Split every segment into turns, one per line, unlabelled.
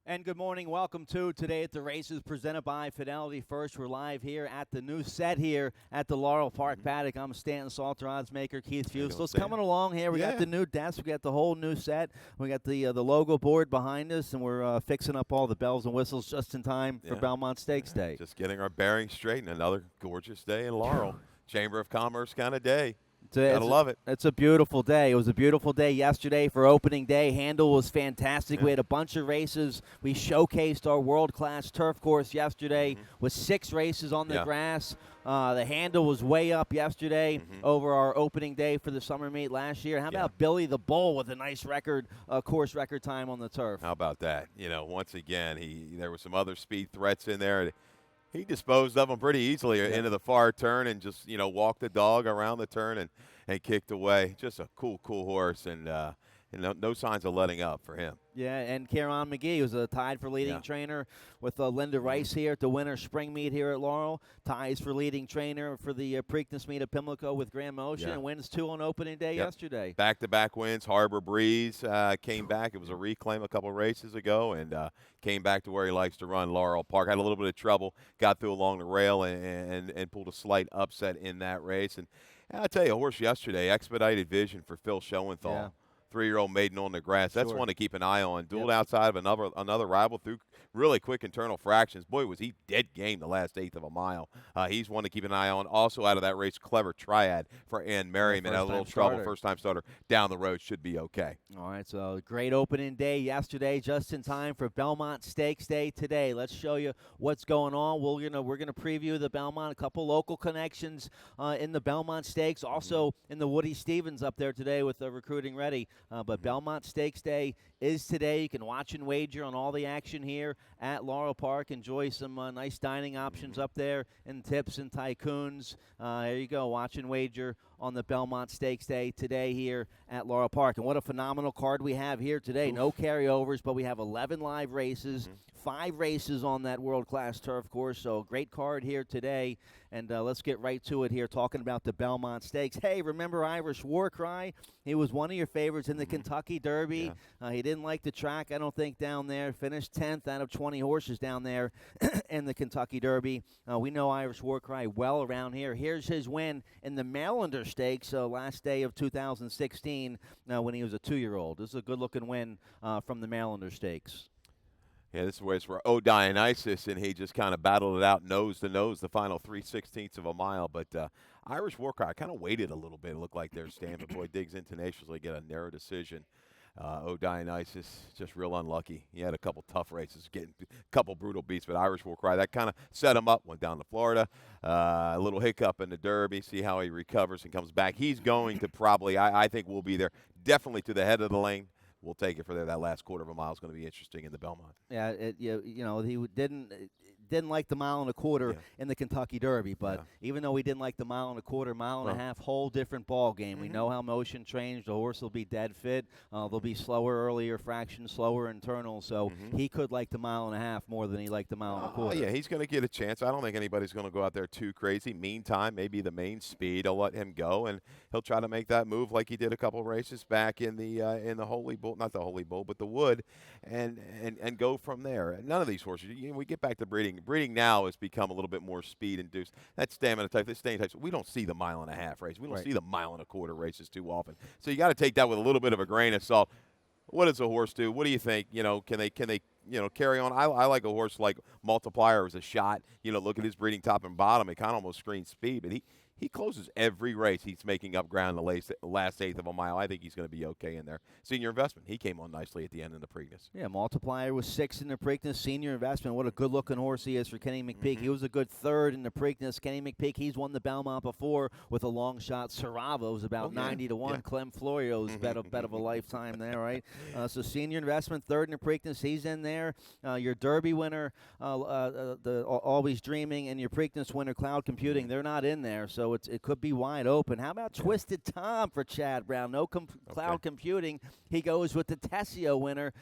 And good morning. Welcome to Today at the Races, presented by Fidelity First. We're live here at the new set here at the Laurel Park Paddock. I'm Stanton Salter, odds maker Keith Fuseliss. Coming along here, we got the new desk, we got the whole new set, we got the logo board behind us, and we're fixing up all the bells and whistles just in time for Belmont Stakes Day.
Just getting our bearings straight, and another gorgeous day in Laurel. Chamber of Commerce kind of day. Gotta love it.
It's a beautiful day. It was a beautiful day yesterday for opening day. Handle was fantastic. We had a bunch of races. We showcased our world-class turf course yesterday with 6 races on the grass. The handle was way up yesterday over our opening day for the summer meet last year. How about Billy the Bull with a nice record, course record time on the turf?
How about that? You know, once again, there were some other speed threats in there. He disposed of them pretty easily into the far turn and just, walked the dog around the turn and kicked away. Just a cool horse, and no signs of letting up for him.
Yeah, and Kieran McGee was tied for leading trainer with Linda Rice here at the winter spring meet here at Laurel. Ties for leading trainer for the Preakness meet at Pimlico with Grand Motion, and wins 2 on opening day yesterday.
Back-to-back wins. Harbor Breeze came back. It was a reclaim a couple races ago, and came back to where he likes to run, Laurel Park. Had a little bit of trouble, got through along the rail, and pulled a slight upset in that race. And I'll tell you, a horse yesterday, Expedited Vision for Phil Schoenthal.
Yeah.
3-year-old maiden on the grass. That's one to keep an eye on. Dueled outside of another rival through really quick internal fractions. Boy, was he dead game the last eighth of a mile. He's one to keep an eye on. Also out of that race, Clever Triad for Ann Merriman. Had a little trouble. First-time starter down the road. Should be okay.
All right, so great opening day yesterday, just in time for Belmont Stakes Day today. Let's show you what's going on. We're gonna preview the Belmont, a couple local connections in the Belmont Stakes, also in the Woody Stevens up there today with the recruiting ready. But Belmont Stakes Day is today. You can watch and wager on all the action here at Laurel Park. Enjoy some nice dining options up there and tips and tycoons. There you go. Watch and wager on the Belmont Stakes Day today here at Laurel Park. And what a phenomenal card we have here today. No carryovers, but we have 11 live races, 5 races on that world-class turf course. So great card here today. And let's get right to it here, talking about the Belmont Stakes. Hey, remember Irish War Cry? He was one of your favorites in the Kentucky Derby. He didn't like the track, I don't think, down there. Finished 10th out of 20 horses down there in the Kentucky Derby. We know Irish War Cry well around here. Here's his win in the Marylander Stakes last day of 2016 when he was a 2-year-old. This is a good-looking win from the Marylander Stakes.
Yeah, this is where it's for Dionysus, and he just kind of battled it out nose to nose the final 3/16 of a mile. But Irish War Cry kind of waited a little bit. It looked like their stand, but boy, digs in tenaciously, get a narrow decision. Dionysus, just real unlucky. He had a couple tough races, getting a couple brutal beats, but Irish War Cry, that kind of set him up, went down to Florida. A little hiccup in the Derby, see how he recovers and comes back. He's going to probably, I think we'll be there, definitely to the head of the lane. We'll take it for there. That last quarter of a mile is going to be interesting in the Belmont.
Yeah, he didn't like the mile and a quarter in the Kentucky Derby, but even though he didn't like the mile and a quarter, mile and a half, whole different ball game. We know how motion trains. The horse will be dead fit. They'll be slower earlier fractions, slower internal. So he could like the mile and a half more than he liked the mile and a quarter.
Yeah, he's going to get a chance. I don't think anybody's going to go out there too crazy. Meantime, maybe the main speed. I'll let him go, and he'll try to make that move like he did a couple races back in the Holy Bull, not the Holy Bull, but the Wood, and go from there. None of these horses. We get back to breeding. Breeding now has become a little bit more speed induced. That stamina type, that staying type. We don't see the mile and a half race. We don't see the mile and a quarter races too often. So you got to take that with a little bit of a grain of salt. What does a horse do? What do you think? Can they carry on? I like a horse like Multiplier as a shot. Look at his breeding top and bottom. It kind of almost screens speed, but he closes every race. He's making up ground the last eighth of a mile. I think he's going to be okay in there. Senior Investment, he came on nicely at the end in the Preakness.
Yeah, Multiplier was 6th in the Preakness. Senior Investment, what a good-looking horse he is for Kenny McPeek. He was a good 3rd in the Preakness. Kenny McPeek, he's won the Belmont before with a long shot. Saravo was about 90 to 1. Yeah. Clem Florio's bet of a lifetime there, right? So Senior Investment, 3rd in the Preakness. He's in there. Your Derby winner, the Always Dreaming, and your Preakness winner, Cloud Computing, they're not in there. So so it could be wide open. How about
Yeah.
Twisted Tom for Chad Brown? No cloud computing. He goes with the Tessio winner,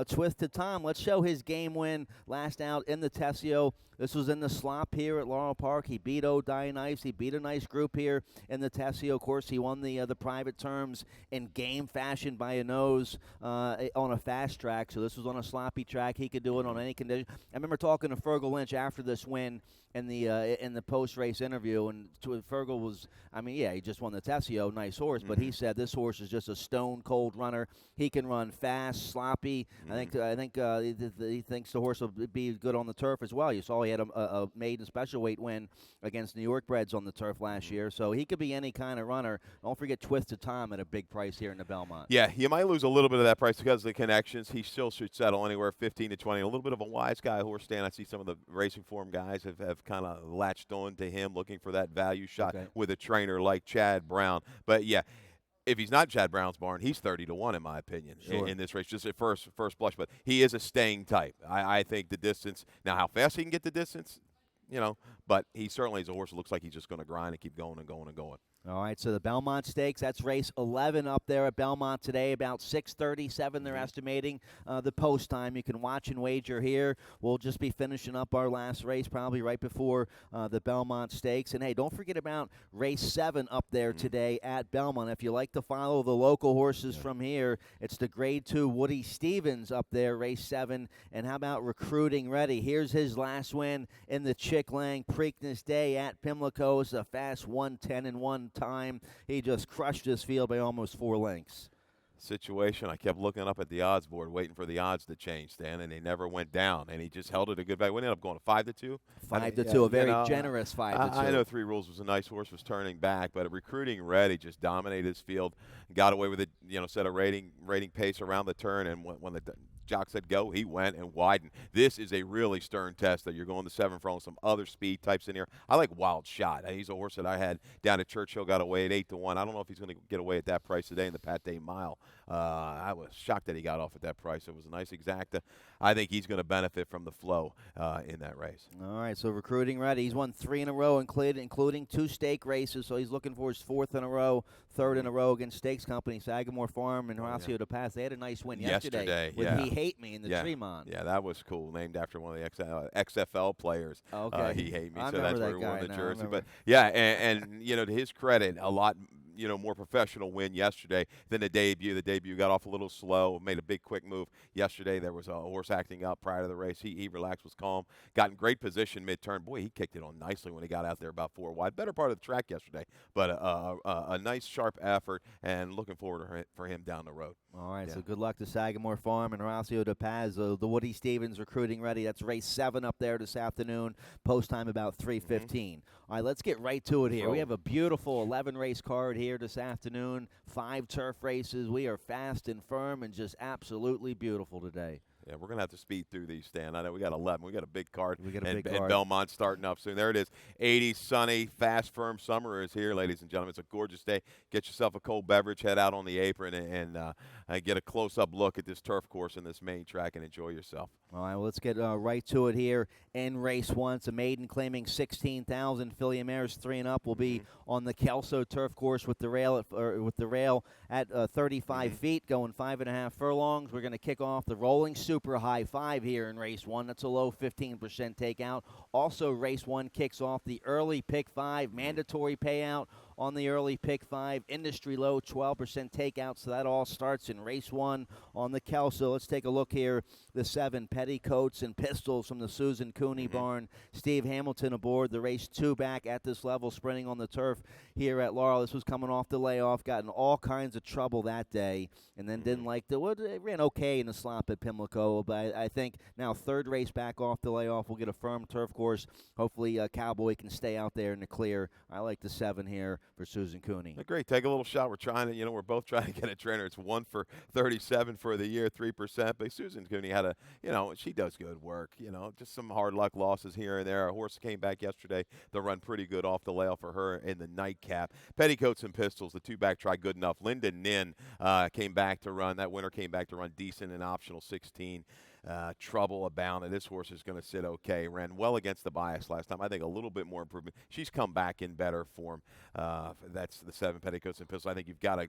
Twisted Tom. Let's show his game win last out in the Tessio. This was in the slop here at Laurel Park. He beat O'Dionice. He beat a nice group here in the Tessio. Of course, he won the private terms in game fashion by a nose on a fast track. So this was on a sloppy track. He could do it on any condition. I remember talking to Fergal Lynch after this win in the post-race interview, and Fergal was, he just won the Tessio, nice horse, but he said this horse is just a stone-cold runner. He can run fast, sloppy. I think he thinks the horse will be good on the turf as well. You saw he had a maiden special weight win against New York breds on the turf last year, so he could be any kind of runner. Don't forget Twisted Tom at a big price here in the Belmont.
Yeah, you might lose a little bit of that price because of the connections. He still should settle anywhere 15 to 20. A little bit of a wise guy horse stand. I see some of the racing form guys have kind of latched on to him, looking for that value shot with a trainer like Chad Brown. But yeah, if he's not Chad Brown's barn, he's 30 to 1 in my opinion in this race, just at first blush. But he is a staying type. I think the distance. Now, how fast he can get the distance, but he certainly is a horse that looks like he's just going to grind and keep going and going and going.
All right, so the Belmont Stakes, that's race 11 up there at Belmont today, about 6:37 they're estimating the post time. You can watch and wager here. We'll just be finishing up our last race probably right before the Belmont Stakes. And, hey, don't forget about race 7 up there today at Belmont. If you like to follow the local horses from here, it's the Grade 2 Woody Stevens up there, race 7. And how about Recruiting Ready? Here's his last win in the Chick Lang Preakness Day at Pimlico. It's a fast 1:10-1 time. He just crushed this field by almost 4 lengths.
Situation, I kept looking up at the odds board waiting for the odds to change, Stan, and they never went down, and he just held it a good value. We ended up going to 5-2.
5-2, a very generous 5-2.
I know Three Rules was a nice horse, was turning back, but Recruiting Ready just dominated his field, got away with it, set a rating pace around the turn, and when the jock said go, he went and widened. This is a really stern test that you're going to 7 furlongs, some other speed types in here. I like Wild Shot. He's a horse that I had down at Churchill, got away at 8-1. I don't know if he's going to get away at that price today in the Pat Day Mile. I was shocked that he got off at that price. It was a nice exacta. I think he's going to benefit from the flow in that race.
All right, so Recruiting Ready. He's won 3 in a row, including 2 stake races, so he's looking for his 4th in a row, 3rd in a row against Stakes Company, Sagamore Farm, and Horacio de Paz. They had a nice win yesterday with He Hate Me in the Tremont.
Yeah, that was cool. Named after one of the XFL players.
Okay.
He Hate Me,
I
so that's where
that
he won
guy
the
now.
jersey. But, yeah, and to his credit, a lot – more professional win yesterday than the debut. The debut got off a little slow, made a big quick move. Yesterday there was a horse acting up prior to the race. He relaxed, was calm, got in great position mid-turn. Boy, he kicked it on nicely when he got out there about 4 wide. Better part of the track yesterday, but a nice, sharp effort, and looking forward for him down the road.
All right, so good luck to Sagamore Farm and Horacio de Paz. The Woody Stevens Recruiting Ready. That's race 7 up there this afternoon. Post time about 3:15. All right, let's get right to it here. We have a beautiful 11-race card here this afternoon. 5 turf races. We are fast and firm and just absolutely beautiful today.
Yeah, we're going to have to speed through these, Stan. I know we got 11. We got a big card.
And
Belmont starting up soon. There it is. 80, sunny, fast, firm summer is here, ladies and gentlemen. It's a gorgeous day. Get yourself a cold beverage, head out on the apron, and get a close-up look at this turf course and this main track and enjoy yourself.
All right, well, let's get right to it here in race 1. It's a maiden claiming 16,000. Filly Mares 3 and up will be on the Kelso turf course with the rail at 35 feet, going 5.5 furlongs. We're going to kick off the rolling super high 5 here in race 1. That's a low 15% takeout. Also, race 1 kicks off the early pick 5, mandatory payout on the early pick 5, industry low 12% takeout. So that all starts in race 1 on the Kelso. Let's take a look here. The 7 Petticoats and Pistols from the Susan Cooney barn. Steve Hamilton aboard the race 2 back at this level, sprinting on the turf here at Laurel. This was coming off the layoff, got in all kinds of trouble that day, and then didn't like it ran okay in the slop at Pimlico, but I think now 3rd race back off the layoff. We'll get a firm turf course. Hopefully Cowboy can stay out there in the clear. I like the 7 here for Susan Cooney.
Great. Take a little shot. We're trying to, we're both trying to get a trainer. It's 1 for 37 for the year, 3%. But Susan Cooney had she does good work. Just some hard luck losses here and there. A horse came back yesterday. The run pretty good off the layoff for her in the nightcap. Petticoats and Pistols, the two-back try good enough. Linda Nin came back to run. That winner came back to run decent and optional 16. Trouble abound, and this horse is going to sit okay. Ran well against the bias last time. I think a little bit more improvement. She's come back in better form. That's the 7 Petticoats and Pistols. I think you've got to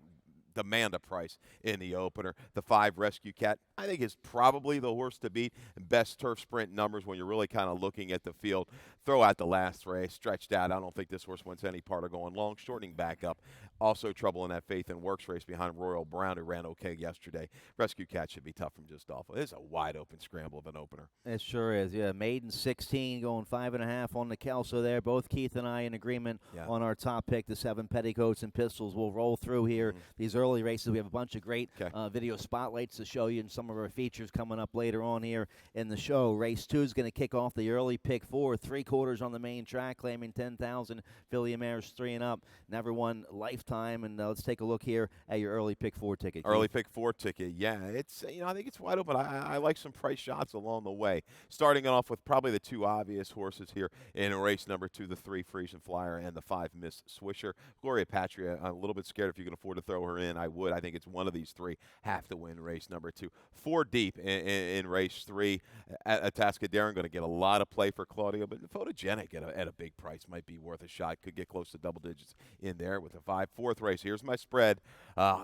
demand a price in the opener. The 5 Rescue Cat, I think, is probably the horse to beat. Best turf sprint numbers when you're really kind of looking at the field. Throw out the last race, stretched out. I don't think this horse wants any part of going long. Shortening back up. Also trouble in that Faith and Works race behind Royal Brown, who ran okay yesterday. Rescue Cat should be tough from just off. It is a wide open scramble of an opener.
It sure is. Yeah, Maiden 16 going 5.5 on the Kelso there. Both Keith and I in agreement on our top pick, the 7 Petticoats and Pistols. We'll roll through here these early races. We have a bunch of great video spotlights to show you and some of our features coming up later on here in the show. Race 2 is going to kick off the early pick 4, 3/4 on the main track, claiming 10,000. Filly mares 3 and up. Never won lifetime. And let's take a look here at your early pick 4 ticket.
Early pick 4 ticket, yeah. It's I think it's wide open. I like some price shots along the way. Starting off with probably the 2 obvious horses here in race number 2, the 3 Frisian Flyer and the 5 Miss Swisher. Gloria Patria, I'm a little bit scared if you can afford to throw her in. I would. I think it's one of these 3 have to win race number 2. 4 deep in race 3. Atasca Darren going to get a lot of play for Claudio, but Photogenic at a big price might be worth a shot. Could get close to double digits in there with a 5. 4th race. Here's my spread.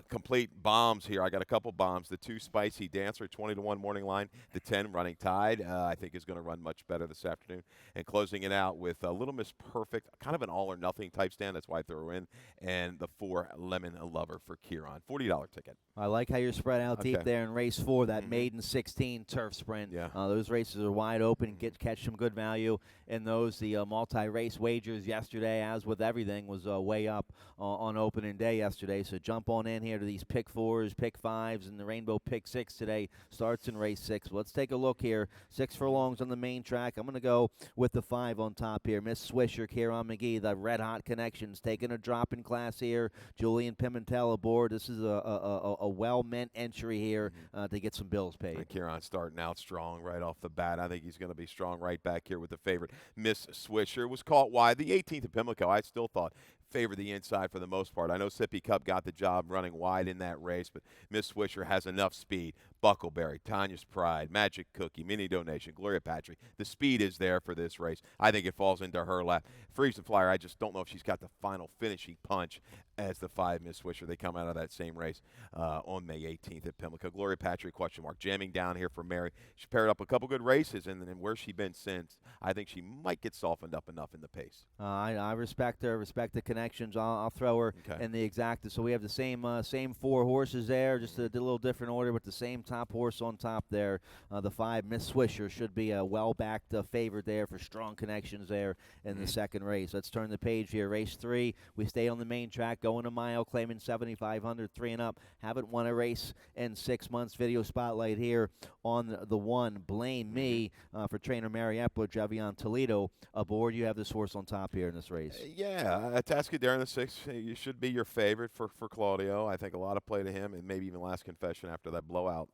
Complete bombs here. I got a couple bombs. The 2 Spicy Dancer, 20-1 morning line. The 10 Running Tide, I think is going to run much better this afternoon. And closing it out with Little Miss Perfect, kind of an all or nothing type stand. That's why I threw her in. And the 4 Lemon Lover for Kieran. $40 ticket.
I like how you're spread out deep there in race 4, that Maiden 16 turf sprint.
Yeah.
Those races are wide open. Catch some good value in those. The multi-race wagers yesterday, as with everything, was way up on opening day yesterday. So jump on in here to these pick 4s, pick 5s, and the Rainbow pick 6 today starts in race 6. Let's take a look here. 6 furlongs on the main track. I'm going to go with the 5 on top here. Miss Swisher, Kieran McGee, the Red Hot Connections, taking a drop in class here. Julian Pimentel aboard. This is a well-meant entry here to get some bills paid.
Kieran starting out strong right off the bat. I think he's going to be strong right back here with the favorite. Miss Swisher was caught wide. The 18th of Pimlico, I still thought favored the inside for the most part. I know Sippy Cup got the job running wide in that race, but Miss Swisher has enough speed. Buckleberry, Tanya's Pride, Magic Cookie, Mini Donation, Gloria Patrick. The speed is there for this race. I think it falls into her lap. Freeze Flyer, I just don't know if she's got the final finishing punch as the 5 Miss Swisher. They come out of that same race on May 18th at Pimlico. Gloria Patrick, question mark. Jamming down here for Mary. She paired up a couple good races, and then where's she been since? I think she might get softened up enough in the pace.
I respect her, respect the connections. I'll throw her in the exacta. So we have the same 4 horses there, just a little different order, but the same top horse on top there. The 5 Miss Swisher should be a well-backed favorite there for strong connections there in the second race. Let's turn the page here. Race 3, we stay on the main track, going a mile, claiming 7,500, 3 and up. Haven't won a race in 6 months. Video spotlight here on the 1, Blame Me, for trainer Mary Epler, Javion Toledo aboard. You have this horse on top here in this race.
Yeah, Tasca Darren, the 6, you should be your favorite for Claudio. I think a lot of play to him, and maybe even last confession after that blowout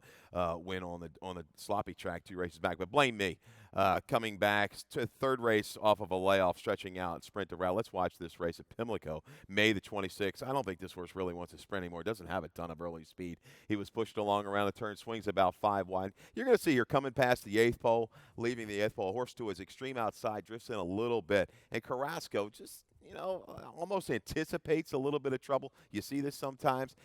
win on the sloppy track 2 races back. But Blame Me, coming back to 3rd race off of a layoff, stretching out, sprint to route. Let's watch this race at Pimlico, May the 26th. I don't think this horse really wants to sprint anymore. Doesn't have a ton of early speed. He was pushed along around the turn, swings about 5 wide. You're going to see here coming past the 8th pole, leaving the 8th pole. Horse to his extreme outside, drifts in a little bit. And Carrasco just, almost anticipates a little bit of trouble. You see this sometimes.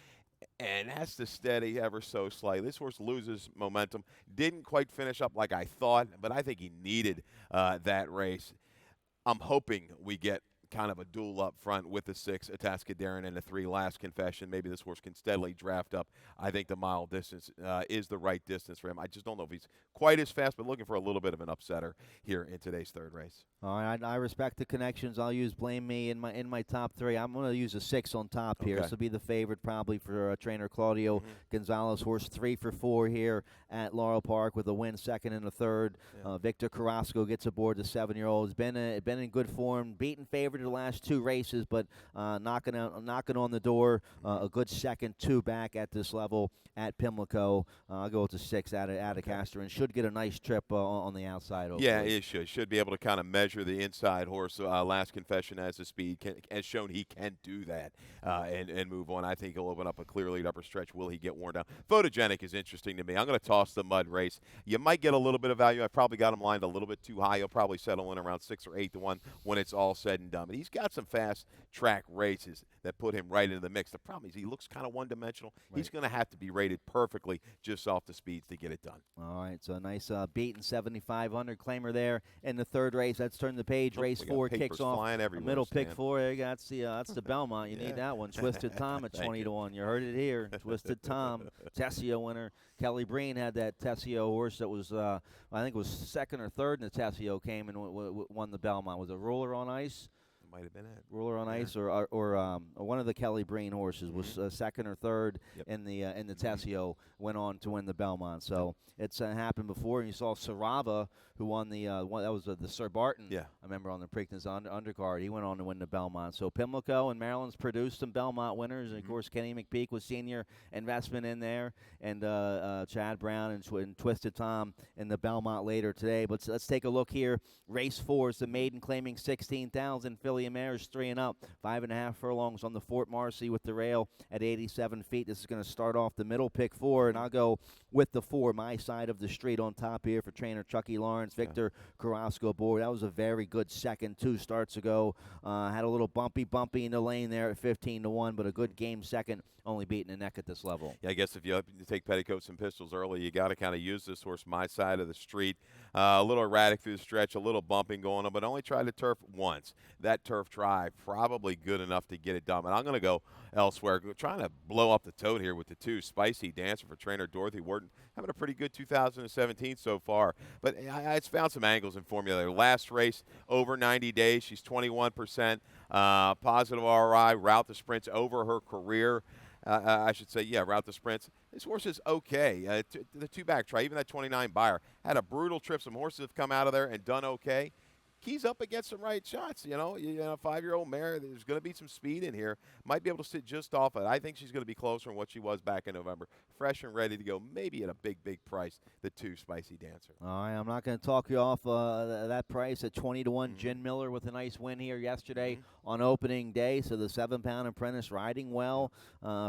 And has to steady ever so slightly. This horse loses momentum. Didn't quite finish up like I thought, but I think he needed that race. I'm hoping we get kind of a duel up front with the 6, Atasca Darren, and the 3, Last Confession. Maybe this horse can steadily draft up. I think the mile distance is the right distance for him. I just don't know if he's quite as fast, but looking for a little bit of an upsetter here in today's 3rd race.
All right, I respect the connections. I'll use Blame Me in my top 3. I'm going to use a 6 on top here. This will be the favorite probably for trainer Claudio Gonzalez. Horse 3 for 4 here at Laurel Park with a win, 2nd and a 3rd. Victor Carrasco gets aboard the 7-year-old. Has been in good form, beaten favorite favored the last 2 races, but knocking on the door. A good second 2 back at this level at Pimlico. I'll go with the 6 out of Castor, and should get a nice trip on the outside. Hopefully.
Yeah, it should be able to kind of measure the inside horse. Last Confession has the speed, has shown he can do that and move on. I think he'll open up a clear lead upper stretch. Will he get worn down? Photogenic is interesting to me. I'm going to toss the mud race. You might get a little bit of value. I probably got him lined a little bit too high. He'll probably settle in around 6 or 8 to 1 when it's all said and done. But he's got some fast track races that put him right into the mix. The problem is he looks kind of one-dimensional. Right. He's going to have to be rated perfectly just off the speeds to get it done.
All right, so a nice beaten 7,500 claimer there in the 3rd race. Let's turn the page. Race 4 kicks off. Middle pick 4. That's the Belmont. You need that one. Twisted Tom at 20 to 1. You heard it here. Twisted Tom, Tessio winner. Kelly Breen had that Tessio horse that was, I think it was 2nd or 3rd, and the Tessio came and won the Belmont. Was it Ruler on Ice?
Might have been it.
Ruler on Ice, or one of the Kelly Breen horses was 2nd or 3rd in the Tessio, went on to win the Belmont. So it's happened before. And you saw Sarava, who won the that was the Sir Barton.
Yeah,
I remember on the Preakness undercard. He went on to win the Belmont. So Pimlico and Maryland's produced some Belmont winners, and of course Kenny McPeak with senior investment in there, and Chad Brown and Twisted Tom in the Belmont later today. But let's take a look here. Race 4 is the maiden claiming 16,000. Philly Mares 3 and up, 5.5 furlongs on the Fort Marcy with the rail at 87 feet. This is going to start off the middle pick 4, and I'll go with the 4, my side of the street on top here for trainer Chucky Lawrence. Victor Carrasco aboard. That was a very good second 2 starts ago. Had a little bumpy in the lane there at 15 to 1, but a good game second, only beating the neck at this level.
Yeah, I guess if you take Petticoats and Pistols early, you got to kind of use this horse my side of the street. A little erratic through the stretch, a little bumping going on, but only tried to turf once. That turf try probably good enough to get it done. But I'm going to go elsewhere. Trying to blow up the tote here with the 2, Spicy Dancer for trainer Dorothy Wharton. Having a pretty good 2017 so far. But it's found some angles in formula there. Last race, over 90 days. She's 21%. Positive ROI, route the sprints over her career. I should say, route the sprints. This horse is okay. The 2-back try, even that 29 buyer, had a brutal trip. Some horses have come out of there and done okay. Keys up against some right shots. You know, a 5-year-old mare, there's going to be some speed in here. Might be able to sit just off it. I think she's going to be closer than what she was back in November. Fresh and ready to go, maybe at a big price, the 2, Spicy Dancer.
All right, I'm not going to talk you off that price at 20 to 1. Jen Miller with a nice win here yesterday on opening day. So the 7-pound apprentice riding well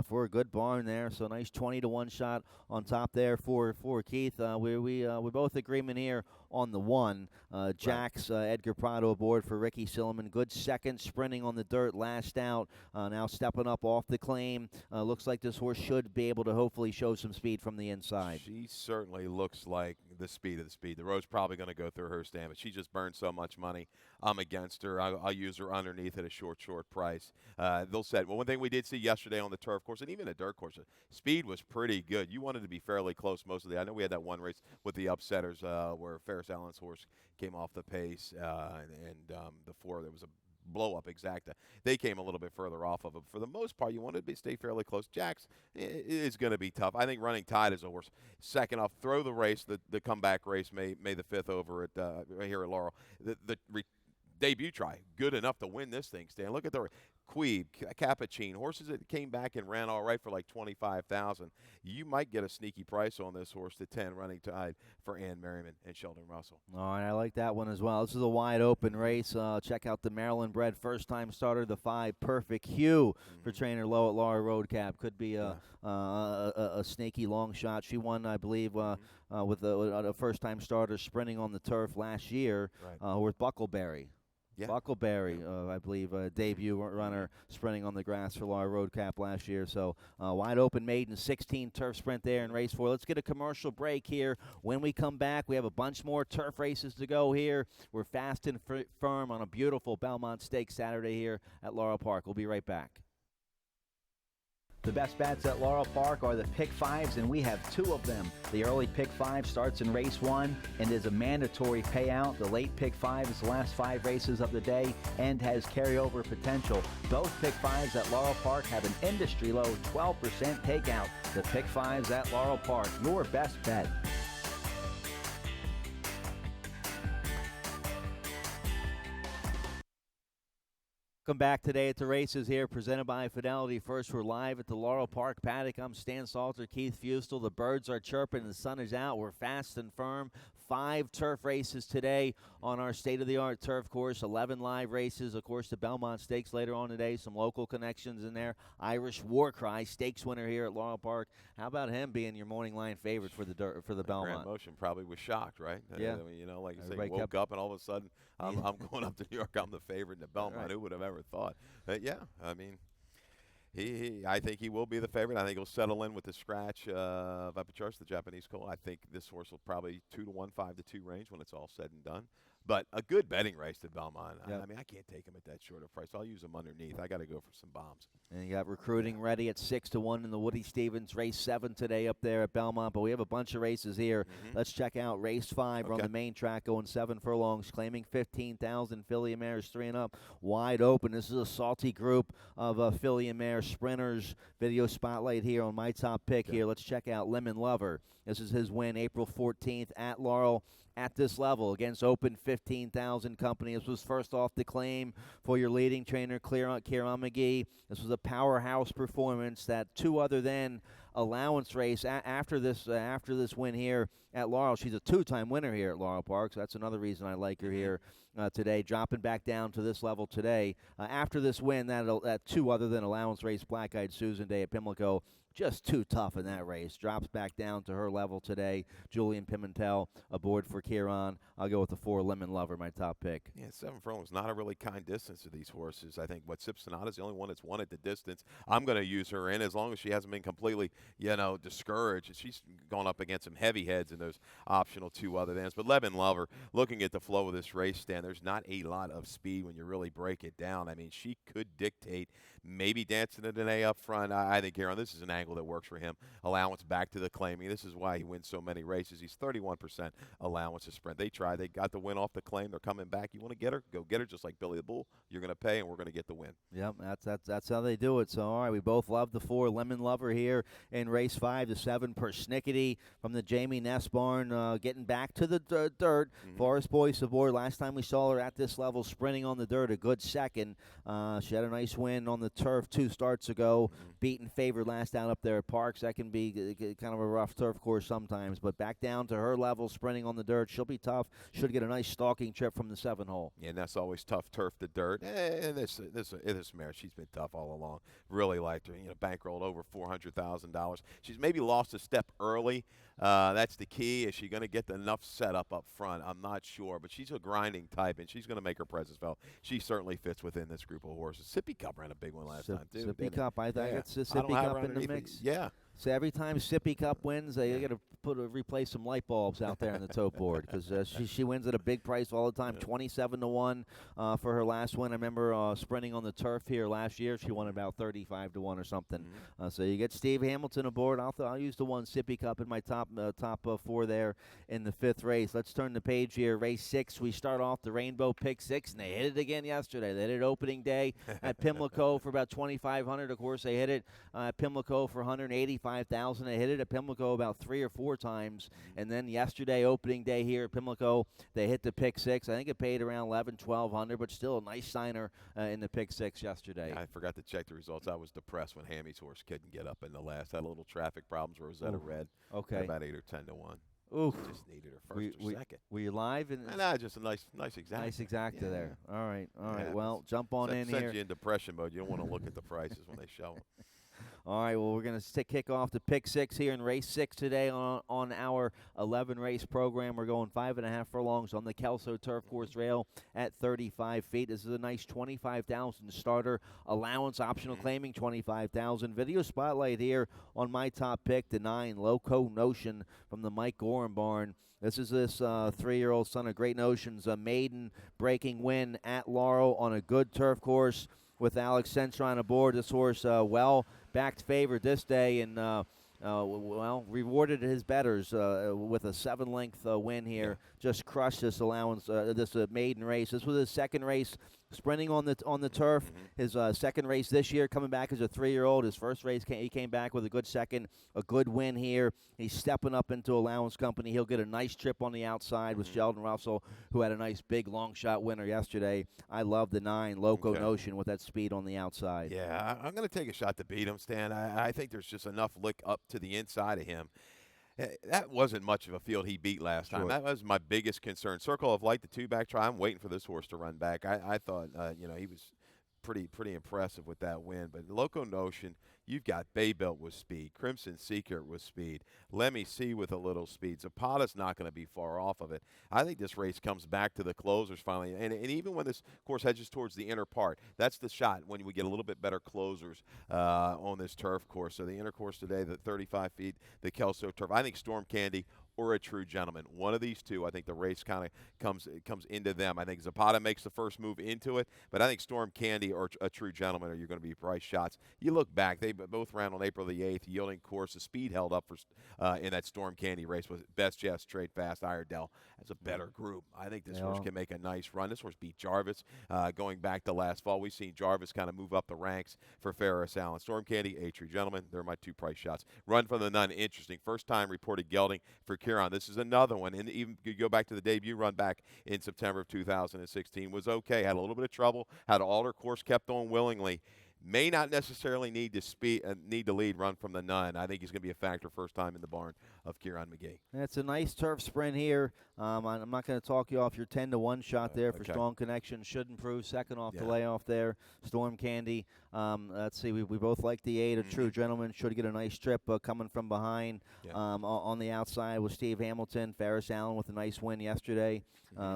for a good barn there. So nice 20 to 1 shot on top there for Keith. We're both agreement here on the 1. Jack's Edgar Prado aboard for Ricky Silliman. Good second, sprinting on the dirt, last out. Now stepping up off the claim. Looks like this horse should be able to hopefully show some speed from the inside.
She certainly looks like the speed of the speed. The road's probably going to go through her stand, but she just burned so much money. I'm against her. I'll use her underneath at a short price. They'll set. Well, one thing we did see yesterday on the turf course, and even a dirt course, speed was pretty good. You wanted to be fairly close most of the. I know we had that one race with the upsetters where Ferris Allen's horse came off the pace, and the 4, there was a blow-up exacta. They came a little bit further off of it. For the most part, you wanted to stay fairly close. Jack's is going to be tough. I think Running Tide is a horse. Second off, throw the race, the comeback race, May the 5th over at right here at Laurel. The debut try, good enough to win this thing, Stan. Look at the Queeb, Capuchin, horses that came back and ran all right for like 25,000. You might get a sneaky price on this horse to 10, Running Tide for Ann Merriman and Sheldon Russell.
All right, I like that one as well. This is a wide open race. Check out the Maryland bred first-time starter, the 5, Perfect Hue for trainer Lowe at Laura Roadcap. Could be a sneaky long shot. She won, I believe, with a first-time starter sprinting on the turf last year with Buckleberry.
Yeah.
Buckleberry, I believe, debut runner sprinting on the grass for Laura Roadcap last year. So wide open maiden, 16 turf sprint there in race 4. Let's get a commercial break here. When we come back, we have a bunch more turf races to go here. We're fast and firm on a beautiful Belmont Stakes Saturday here at Laurel Park. We'll be right back. The best bets at Laurel Park are the Pick 5s, and we have 2 of them. The early Pick 5 starts in race 1 and is a mandatory payout. The late Pick 5 is the last 5 races of the day and has carryover potential. Both Pick 5s at Laurel Park have an industry-low 12% takeout. The Pick 5s at Laurel Park, your best bet. Welcome back today at the races here, presented by Fidelity. First, we're live at the Laurel Park paddock. I'm Stan Salter, Keith Fustel. The birds are chirping, the sun is out. We're fast and firm. 5 turf races today on our state-of-the-art turf course. 11 live races. Of course, the Belmont Stakes later on today. Some local connections in there. Irish War Cry, stakes winner here at Laurel Park. How about him being your morning line favorite for the
Grand
Belmont?
Motion probably was shocked, right?
Yeah.
I mean, like you say,
Everybody
woke
kept.
up and all of a sudden, I'm,
Yeah.
I'm going up to New York. I'm the favorite in the Belmont.
Right.
Who would have ever thought? Yeah, I mean, I think he will be the favorite. I think he'll settle in with the scratch of Epicharus, the Japanese colt. I think this horse will probably 2-1, 5-2 range when it's all said and done. But a good betting race to Belmont.
Yep.
I mean, I can't take him at that short of price. I'll use him underneath. I got to go for some bombs.
And you got recruiting ready at 6-1 in the Woody Stevens race 7 today up there at Belmont. But we have a bunch of races here. Let's check out race 5. We're on
Okay.
the main track going 7 furlongs, claiming 15,000. Filly and Mares 3 and up, wide open. This is a salty group of Filly and Mare sprinters. Video spotlight here on my top pick here. Let's check out Lemon Lover. This is his win April 14th at Laurel. At this level against open 15,000 company. This was first off the claim for your leading trainer, Kieran McGee. This was a powerhouse performance. That 2 other than allowance race after this win here at Laurel. She's a 2-time winner here at Laurel Park, so that's another reason I like her here today. Dropping back down to this level today. After this win, that 2 other than allowance race, Black Eyed Susan Day at Pimlico, just too tough in that race. Drops back down to her level today. Julian Pimentel aboard for Kieran. I'll go with the 4 Lemon Lover, my top pick.
Yeah, 7 furlongs, not a really kind distance to these horses. I think Sip Sonata's the only one that's won at the distance. I'm going to use her in as long as she hasn't been completely, discouraged. She's gone up against some heavy heads in those optional 2 other thans. But Lemon Lover, looking at the flow of this race, Stan, there's not a lot of speed when you really break it down. I mean, she could dictate maybe dancing it an A up front. I think, Aaron, this is an angle that works for him. Allowance back to the claiming. This is why he wins so many races. He's 31% allowance to sprint. They tried. They got the win off the claim. They're coming back. You want to get her? Go get her just like Billy the Bull. You're going to pay, and we're going to get the win.
Yep, that's how they do it. So, all right, we both love the 4 Lemon Lover here in race 5. The 7 Persnickety from the Jamie Ness barn, getting back to the dirt. Forest Boyce aboard. Last time we saw her at this level, sprinting on the dirt, a good second. She had a nice win on the turf 2 starts ago, beaten favored last out up there at Parks. That can be kind of a rough turf course sometimes, but back down to her level, sprinting on the dirt. She'll be tough. Should get a nice stalking trip from the 7 hole.
Yeah, and that's always tough turf to dirt. And this mare, she's been tough all along. Really liked her. Bankrolled over $400,000. She's maybe lost a step early. That's the key. Is she going to get enough setup up front? I'm not sure, but she's a grinding type, and she's going to make her presence felt. She certainly fits within this group of horses. Sippy Cup ran a big one last time, too.
Sippy Cup, I think it's the
I don't
Sippy
have
Cup
her
in the
underneath
mix.
it. Yeah.
So every time Sippy Cup wins, they got to replace some light bulbs out there on the tote board because she wins at a big price all the time, 27-1 for her last win. I remember sprinting on the turf here last year. She won about 35-1 or something. So you get Steve Hamilton aboard. I'll use the 1 Sippy Cup in my top 4 there in the 5th race. Let's turn the page here. Race 6. We start off the Rainbow Pick 6, and they hit it again yesterday. They hit it opening day at Pimlico for about 2,500. Of course, they hit it at Pimlico for 185,000. They hit it at Pimlico about 3 or 4 times, and then yesterday, opening day here at Pimlico, they hit the pick 6. I think it paid around 1,100, but still a nice signer in the pick 6 yesterday.
I forgot to check the results. I was depressed when Hammy's horse couldn't get up in the last. Had a little traffic problems. Rosetta Red.
Okay.
About 8 or 10-1.
Oof.
Just needed her first or second.
Were you live?
Nah, just a nice exacta.
Nice exacta there. All right.
Yeah,
Well, jump on in here.
Sends you in depression mode. You don't want to look at the prices when they show them.
All right, well, we're going to kick off the pick 6 here in race 6 today on our 11-race program. We're going 5.5 furlongs on the Kelso Turf Course rail at 35 feet. This is a nice 25,000 starter allowance, optional claiming 25,000. Video spotlight here on my top pick, the 9 Loco Notion from the Mike Gorham barn. This is this 3-year-old son of Great Notions, a maiden breaking win at Laurel on a good turf course with Alex Centron aboard. This horse well-backed favorite this day and, rewarded his betters with a 7-length win here. Just crushed this allowance, this maiden race. This was his second race sprinting on the turf.
Hmm.
His second race this year, coming back as a 3-year-old. His first race, he came back with a good second, a good win here. He's stepping up into Allowance Company. He'll get a nice trip on the outside with
Hmm.
Sheldon Russell, who had a nice big long shot winner yesterday. I love the 9 Loco
Okay.
Notion with that speed on the outside.
Yeah, I'm going to take a shot to beat him, Stan. I think there's just enough lick up to the inside of him. That wasn't much of a field he beat last time.
Sure.
That was my biggest concern. Circle of Light, the two-back try. I'm waiting for this horse to run back. I thought, he was pretty impressive with that win. But Loco Notion, you've got Bay Belt with speed, Crimson Secret with speed, Lemmy C with a little speed. Zapata's not going to be far off of it. I think this race comes back to the closers finally. And even when this course hedges towards the inner part, that's the shot when we get a little bit better closers on this turf course. So the inner course today, the 35 feet, the Kelso turf. I think Storm Candy or a True Gentleman. One of these two, I think the race kind of comes into them. I think Zapata makes the first move into it, but I think Storm Candy or a True Gentleman are you're going to be price shots. You look back, they both ran on April the 8th, yielding course. The speed held up for in that Storm Candy race with Best Jess, Trade Fast, Iredell. That's a better group. I think this horse can make a nice run. This horse beat Jarvis going back to last fall. We've seen Jarvis kind of move up the ranks for Ferris Allen. Storm Candy, a True Gentleman. They're my two price shots. Run from the Nun, interesting. First time reported gelding for Kieran. This is another one, and even you go back to the debut run back in September of 2016, was okay. Had a little bit of trouble. Had to alter course, kept on willingly. May not necessarily need to lead. Run from the Nun. I think he's going to be a factor first time in the barn of Kieran McGee.
It's a nice turf sprint here. I'm not going to talk you off your 10-1 shot there for
Okay.
Strong Connection. Should improve. Second off the
Yeah.
layoff there. Storm Candy. Let's see. We both like the 8. A True Gentleman should get a nice trip coming from behind.
Yeah.
On the outside with Steve Hamilton. Ferris Allen with a nice win yesterday.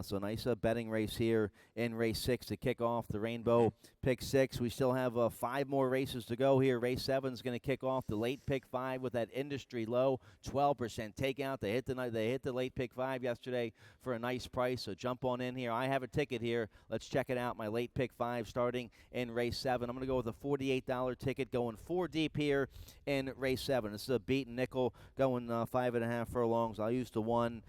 So nice betting race here in race 6 to kick off the Rainbow Pick 6. We still have 5 more races to go here. Race 7 is going to kick off the late pick 5 with that industry low 12% takeout. They hit the late pick 5 yesterday for a nice price. So jump on in here. I have a ticket here. Let's check it out. My late pick 5 starting in race 7. I'm going to go with a $48 ticket going 4 deep here in race 7. This is a beaten nickel going 5.5 furlongs. I'll use the 1,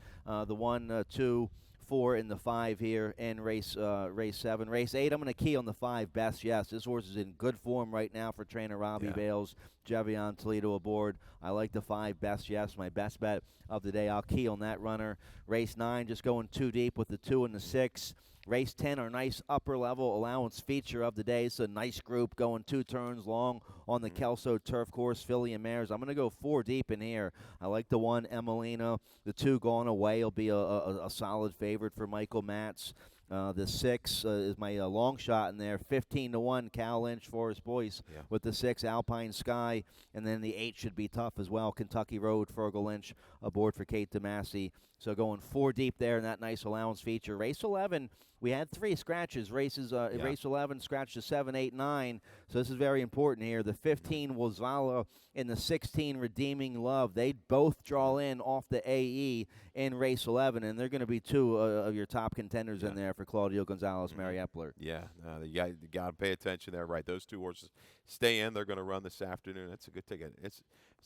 2, 4 in the 5 here in race 7. Race 8, I'm going to key on the 5 Best Yes. This horse is in good form right now for trainer Robbie Bales. Javion Toledo aboard. I like the 5 Best Yes, my best bet of the day. I'll key on that runner. Race 9, just going 2 deep with the 2 and the 6. Race 10, our nice upper-level allowance feature of the day. It's a nice group going 2 turns long on the Kelso turf course, filly and mares. I'm going to go 4 deep in here. I like the 1, Emelina. The 2, Gone Away, will be a solid favorite for Michael Matz. The 6 is my long shot in there. 15-1, Cal Lynch, Forest Boyce with the 6, Alpine Sky. And then the 8 should be tough as well. Kentucky Road, Fergal Lynch aboard for Kate DeMassey. So going 4 deep there in that nice allowance feature. Race 11, we had 3 scratches. Race 11 scratched to 7, 8, 9. So this is very important here. The 15 Wazala and the 16 Redeeming Love. They both draw in off the AE in race 11, and they're going to be 2 of your top contenders in there for Claudio Gonzalez, Mary Epler.
Yeah, you got to pay attention there. Right, those 2 horses stay in. They're going to run this afternoon. That's a good ticket. It's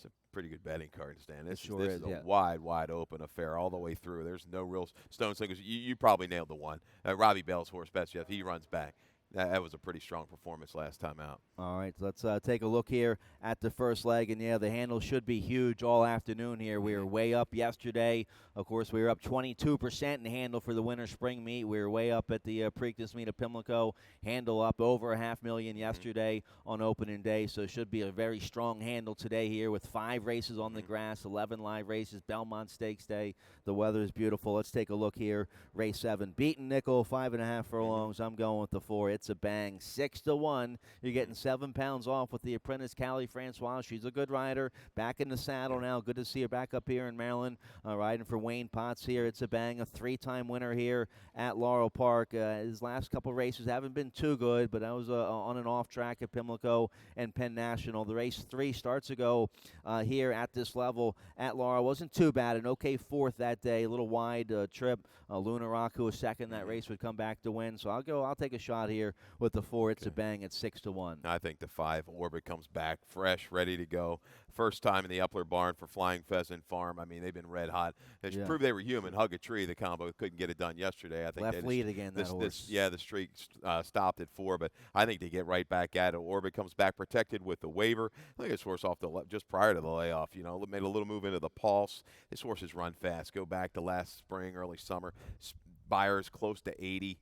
a pretty good betting card, Stan. This is a wide open affair all the way through. There's no real stone singles. You probably nailed the 1. Robbie Bell's horse, Best Jeff. He runs back. That was a pretty strong performance last time out.
All right, let's take a look here at the first leg. And, the handle should be huge all afternoon here. We were way up yesterday. Of course, we were up 22% in handle for the winter spring meet. We were way up at the Preakness meet of Pimlico. Handle up over $500,000 yesterday on opening day. So it should be a very strong handle today here with 5 races on the grass, 11 live races, Belmont Stakes Day. The weather is beautiful. Let's take a look here. Race 7, beaten nickel, 5.5 furlongs. I'm going with the 4. It's a bang. 6-1. You're getting 7 pounds off with the apprentice Callie Francois. She's a good rider. Back in the saddle now. Good to see her back up here in Maryland, riding for Wayne Potts here. It's a bang. A 3-time winner here at Laurel Park. His last couple races haven't been too good, but that was on and off track at Pimlico and Penn National. The race 3 starts ago here at this level at Laurel. Wasn't too bad. An okay 4th that day. A little wide trip. Luna Rock, who was second that race, would come back to win. So I'll take a shot here here with the 4. It's a
Okay.
bang at 6-1.
I think the 5 Orbit comes back fresh, ready to go. First time in the Upler Barn for Flying Pheasant Farm. I mean, they've been red hot. They
Yeah.
proved they were human. Hug a tree. The combo couldn't get it done yesterday. I think
Left
they
lead again, that horse.
the streak stopped at 4, but I think they get right back at it. Orbit comes back protected with the waiver. Look at this horse off the just prior to the layoff. You know, made a little move into the pulse. This horse has run fast. Go back to last spring, early summer. Buyers close to 80.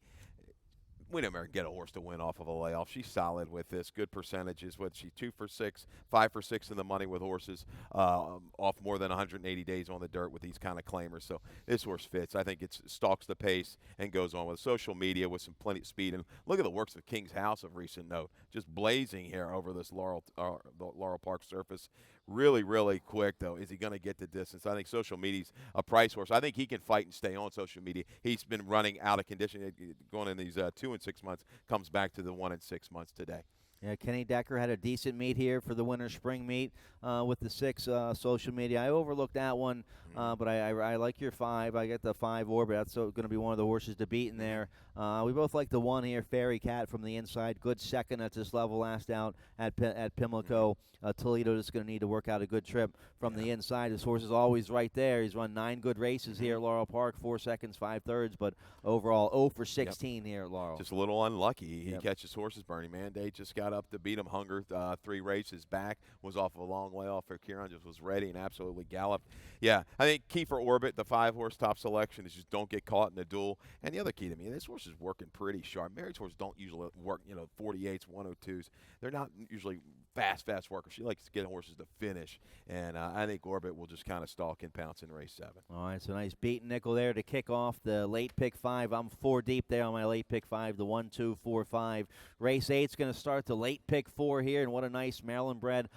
We don't ever get a horse to win off of a layoff. She's solid with this. Good percentages. What she 2 for 6, 5 for 6 in the money with horses off more than 180 days on the dirt with these kind of claimers. So this horse fits. I think it stalks the pace and goes on with social media with some plenty of speed. And look at the works of King's House of recent note, just blazing here over this the Laurel Park surface. Really, really quick, though. Is he going to get the distance? I think social media's a price horse. I think he can fight and stay on social media. He's been running out of condition, going in these 2 and 6 months, comes back to the 1 and 6 months today.
Yeah, Kenny Decker had a decent meet here for the winter spring meet with the 6 social media. I overlooked that one, but I like your 5. I get the 5 Orbit. That's going to be one of the horses to beat in there. We both like the 1 here, Fairy Cat from the inside. Good second at this level last out at Pimlico. Toledo is going to need to work out a good trip from the inside. This horse is always right there. He's run 9 good races here at Laurel Park, 4 seconds, 5 thirds, but overall 0 for 16 here at Laurel.
Just a little unlucky. He catches horses. Bernie Mandate just got up to beat him. Hunger 3 races back, was off of a long layoff for Kieran, just was ready and absolutely galloped. Yeah, I think key for Orbit, the 5-horse top selection, is just don't get caught in the duel. And the other key to me, this horse is working pretty sharp. Mary's horse don't usually work, 48s, 102s. They're not usually fast workers. She likes to get horses to finish, and I think Orbit will just kind of stalk and pounce in race 7.
All right, so nice beaten nickel there to kick off the late pick 5. I'm 4 deep there on my late pick 5, the 1, 2, 4, 5. Race 8's going to start the late pick 4 here, and what a nice Maryland bred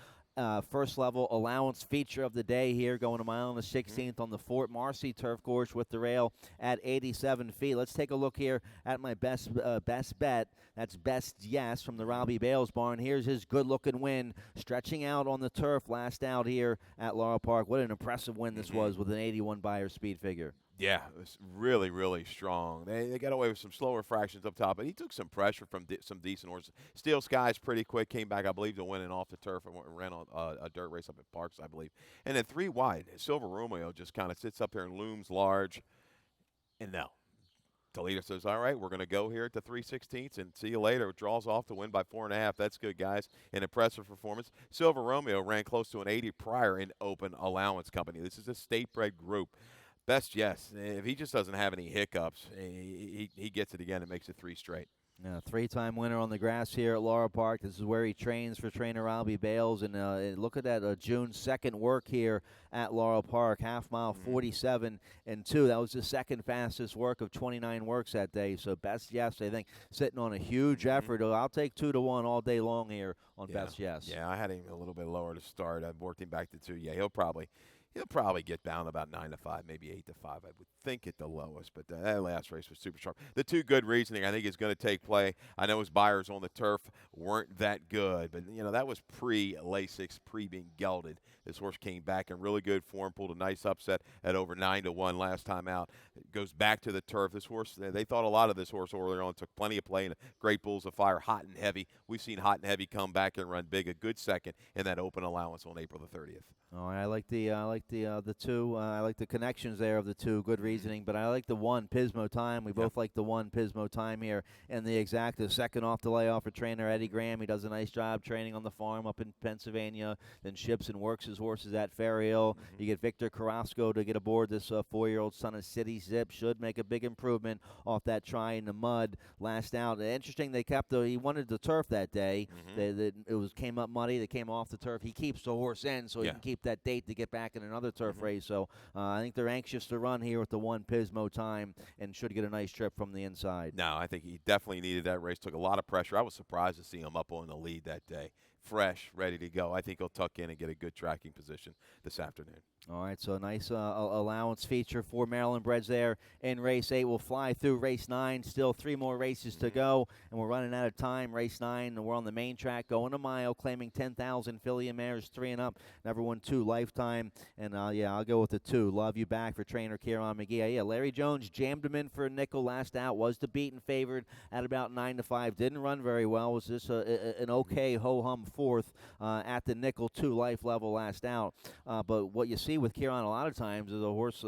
first level allowance feature of the day here, going a mile and a 16th on the Fort Marcy turf course with the rail at 87 feet. Let's take a look here at my best bet. That's Best Yes from the Robbie Bales barn. Here's his good-looking win, stretching out on the turf last out here at Laurel Park. What an impressive win this was with an 81 buyer speed figure.
Yeah, it was really, really strong. They got away with some slower fractions up top, but he took some pressure from some decent horses. Steel Sky's pretty quick, came back, I believe, to winning off the turf and ran on a dirt race up at Parks, I believe. And then 3 wide, Silver Romeo just kind of sits up here and looms large. And no, Toledo says, all right, we're going to go here at the 3/16 and see you later. It draws off to win by 4.5. That's good, guys. An impressive performance. Silver Romeo ran close to an 80 prior in Open Allowance Company. This is a state-bred group. Best Yes. If he just doesn't have any hiccups, he gets it again and makes it 3 straight.
Yeah, 3-time winner on the grass here at Laurel Park. This is where he trains for trainer Robbie Bales. And look at that June 2nd work here at Laurel Park. Half mile, 47 and 2. That was the second fastest work of 29 works that day. So Best Yes, I think, sitting on a huge effort. I'll take 2-1 all day long here on Best Yes.
Yeah, I had him a little bit lower to start. I worked him back to 2. Yeah, he'll probably get down about 9-5, maybe 8-5. I would think at the lowest, but that last race was super sharp. The 2 good reasoning I think is going to take play. I know his buyers on the turf weren't that good, but that was pre-Lasix, pre-being gelded. This horse came back in really good form, pulled a nice upset at over 9-1 last time out. It goes back to the turf. This horse, they thought a lot of this horse earlier on, took plenty of play in Great Bulls of Fire, hot and heavy. We've seen hot and heavy come back and run big, a good second in that Open Allowance on April the 30th.
Oh, I like the 2. I like the connections there of the 2. Good reasoning, but I like the 1 Pismo Time. We both like the 1 Pismo Time here, and the exacta second off the layoff for trainer Eddie Graham. He does a nice job training on the farm up in Pennsylvania. Then ships and works his horses at Ferry Hill. You get Victor Carrasco to get aboard this 4-year-old son of City Zip. Should make a big improvement off that try in the mud last out. Interesting, they kept he wanted the turf that day. It came up muddy. They came off the turf. He keeps the horse in so he can keep that date to get back in another turf race. So I think they're anxious to run here with the 1 Pismo Time and should get a nice trip from the inside.
No, I think he definitely needed that race. Took a lot of pressure. I was surprised to see him up on the lead that day. fresh, ready to go. I think he'll tuck in and get a good tracking position this afternoon.
All right, so a nice allowance feature for Maryland Breds there in race 8. We'll fly through race 9. Still 3 more races to go, and we're running out of time. Race 9, and we're on the main track going a mile, claiming 10,000 filly and mares 3 and up. Never won 2 lifetime, and yeah, I'll go with the 2. Love You Back for trainer Kieran McGee. Yeah, Larry Jones jammed him in for a nickel last out. Was the beaten favorite at about 9-5. Didn't run very well. Was just an okay ho-hum 4th at the nickel 2 life level last out. But what you see with Kieran a lot of times is a horse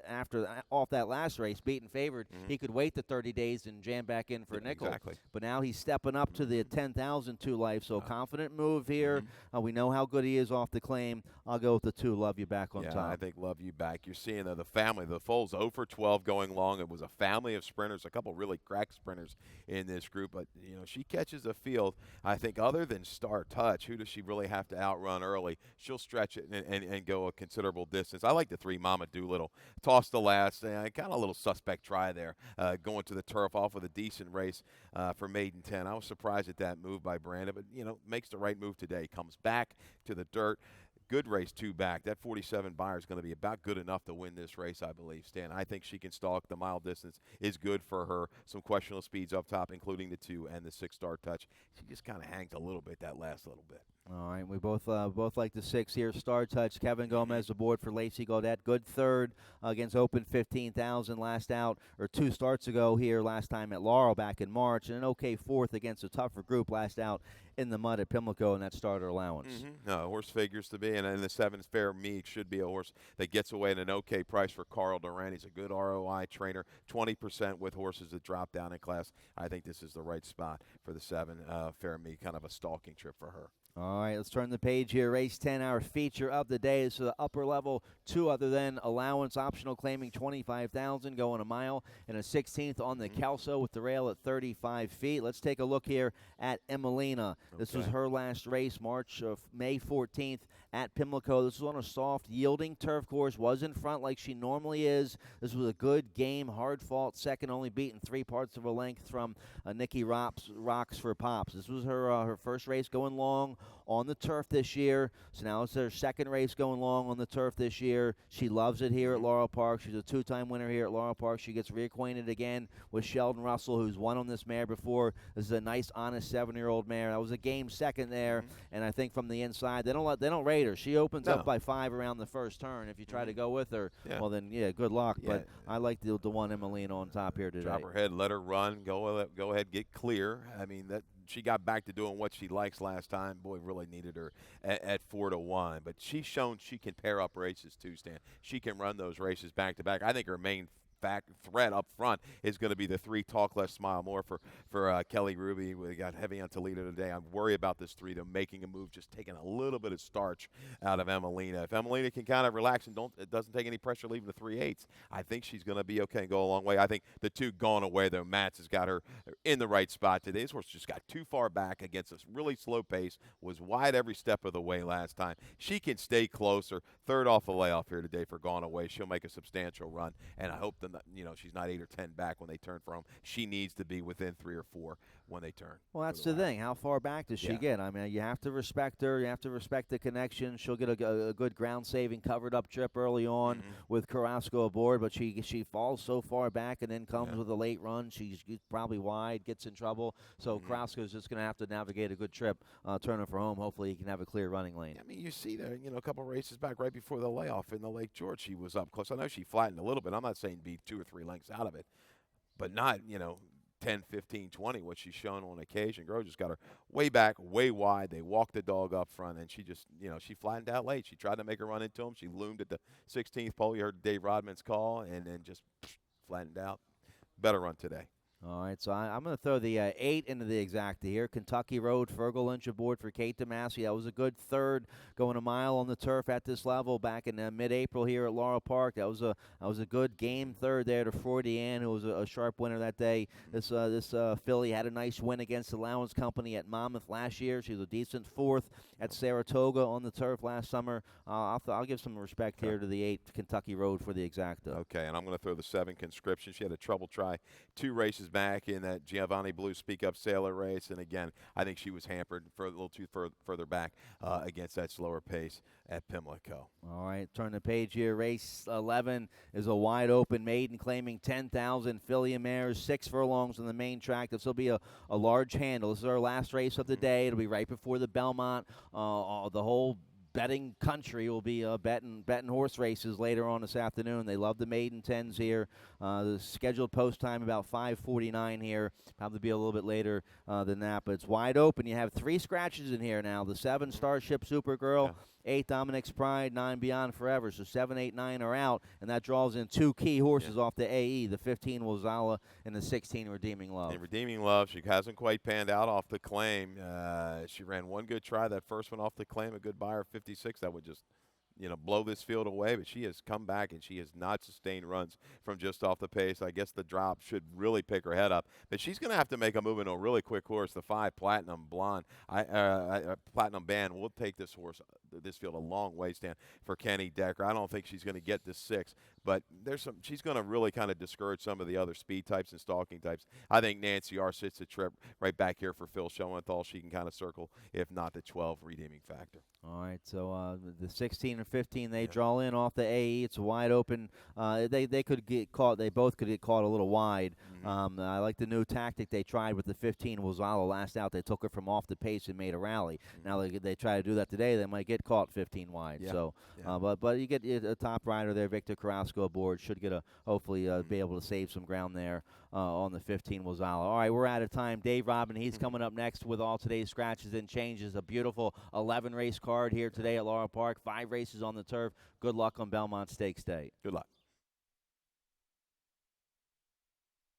after off that last race, beaten favored, he could wait the 30 days and jam back in for a nickel.
Exactly.
But now he's stepping up to the 10,000 2 life, so confident move here. We know how good he is off the claim. I'll go with the 2. Love You Back on top.
I think Love You Back. You're seeing the family, the foal's 0 for 12 going long. It was a family of sprinters, a couple really crack sprinters in this group. But, she catches a field. I think other than Star Touch, who does she really have to outrun early? She'll stretch it and go a considerable distance. I like the 3 Mama Doolittle. Tossed the last, kind of a little suspect try there, going to the turf off with a decent race for maiden 10. I was surprised at that move by Brandon, but, makes the right move today. Comes back to the dirt. Good race 2 back. That 47 buyer is going to be about good enough to win this race, I believe, Stan. I think she can stalk. The mile distance is good for her. Some questionable speeds up top, including the 2 and the 6 Star Touch. She just kind of hangs a little bit that last little bit.
All right, we both like the 6 here. Star Touch, Kevin Gomez aboard for Lacey Gaudette. Good third against Open 15,000 last out, or 2 starts ago here last time at Laurel back in March, and an okay 4th against a tougher group last out in the mud at Pimlico in that starter allowance.
No, horse figures to be, and the 7 Fair Mead should be a horse that gets away at an okay price for Carl Duran. He's a good ROI trainer, 20% with horses that drop down in class. I think this is the right spot for the 7 Fair Mead, kind of a stalking trip for her.
All right, let's turn the page here. Race 10, our feature of the day is the upper level 2 other than allowance optional, claiming 25,000, going a mile and a 16th on the Kelso with the rail at 35 feet. Let's take a look here at Emelina. This was her last race, May 14th at Pimlico. This was on a soft, yielding turf course. Was in front like she normally is. This was a good game, hard fought second, only beaten 3 parts of a length from Nikki Rocks for Pops. This was her first race going long on the turf this year. So now it's her second race going long on the turf this year. She loves it here at Laurel Park. She's a 2-time winner here at Laurel Park. She gets reacquainted again with Sheldon Russell, who's won on this mare before. This is a nice, honest 7-year-old mare. That was a game second there, and I think from the inside, they don't rate her. She opens up by 5 around the first turn. If you try to go with her, well then, good luck. But I like the one Emelina on top here today.
Drop her head, let her run, go ahead, get clear. I mean, that she got back to doing what she likes last time. Boy, really needed her at 4-1. But she's shown she can pair up races too, Stan. She can run those races back to back. I think her main threat up front is going to be the 3 Talk Less Smile More for Kelly Ruby. We got heavy on Toledo today. I worry about this 3 though, making a move, just taking a little bit of starch out of Emelina. If Emelina can kind of relax and it doesn't take any pressure leaving the 3/8, I think she's going to be okay and go a long way. I think the 2 Gone Away though, Mats has got her in the right spot today. This horse just got too far back against a really slow pace, was wide every step of the way last time. She can stay closer. 3rd off the layoff here today for Gone Away. She'll make a substantial run, and I hope she's not 8 or 10 back when they turn for home. She needs to be within 3 or 4 when they turn.
Well, that's the thing. How far back does she get? I mean, you have to respect her. You have to respect the connection. She'll get a good ground-saving, covered-up trip early on with Carrasco aboard, but she falls so far back and then comes with a late run. She's probably wide, gets in trouble. So Carrasco's just going to have to navigate a good trip, turning for home. Hopefully he can have a clear running lane.
I mean, you see there, a couple races back right before the layoff in the Lake George, she was up close. I know she flattened a little bit. I'm not saying be 2 or 3 lengths out of it, but not, 10, 15, 20, what she's shown on occasion. Grove just got her way back, way wide. They walked the dog up front, and she just, she flattened out late. She tried to make her run into him. She loomed at the 16th pole. You heard Dave Rodman's call, and then just flattened out. Better run today.
All right, so I'm going to throw the 8 into the exacta here. Kentucky Road, Fergal Lynch aboard for Kate DeMasi. That was a good third, going a mile on the turf at this level back in mid-April here at Laurel Park. That was a good game third there to Freudian, who was a sharp winner that day. This filly had a nice win against Allowance Company at Monmouth last year. She was a decent 4th at Saratoga on the turf last summer. I'll give some respect here to the 8 Kentucky Road for the exacta.
Okay, and I'm going to throw the 7 Conscription. She had a trouble try 2 races back in that Giovanni Blue Speak Up Sailor race, and again, I think she was hampered for a little too further back against that slower pace at Pimlico.
All right, turn the page here. Race 11 is a wide open maiden claiming 10,000 filly mares, 6 furlongs on the main track. This will be a large handle. This is our last race of the day. It'll be right before the Belmont. The whole betting country will be betting horse races later on this afternoon. They love the maiden 10s here. The scheduled post time about 5:49 here. Probably be a little bit later than that, but it's wide open. You have 3 scratches in here now. The 7 Starship Supergirl.
Yeah.
8 Dominic's Pride, 9 Beyond Forever. So 7, 8, 9 are out, and that draws in 2 key horses off the AE, the 15 Wozala and the 16 Redeeming Love.
And Redeeming Love, she hasn't quite panned out off the claim. She ran one good try, that first one off the claim, a good buyer, 56. That would just blow this field away, but she has come back and she has not sustained runs from just off the pace. I guess the drop should really pick her head up, but she's going to have to make a move into a really quick horse. The 5 Platinum Blonde, Platinum Band will take this field a long way, Stan, for Kenny Decker. I don't think she's going to get this 6, but she's going to really kind of discourage some of the other speed types and stalking types. I think Nancy R sits the trip right back here for Phil Schoenthal. She can kind of circle, if not the 12 Redeeming Factor.
All right, so the 16 and 15 they draw in off the AE. It's wide open. They could get caught. They both could get caught a little wide. I like the new tactic they tried with the 15 Wozala last out. They took her from off the pace and made a rally. Now they try to do that today. They might get caught 15 wide.
Yeah.
So, but you get a top rider there, Victor Carrasco aboard. Should get hopefully be able to save some ground there on the 15 Wozala. All right, we're out of time. Dave Robin, he's coming up next with all today's scratches and changes. A beautiful 11 race card here today at Laurel Park. 5 races on the turf. Good luck on Belmont Stakes Day.
Good luck.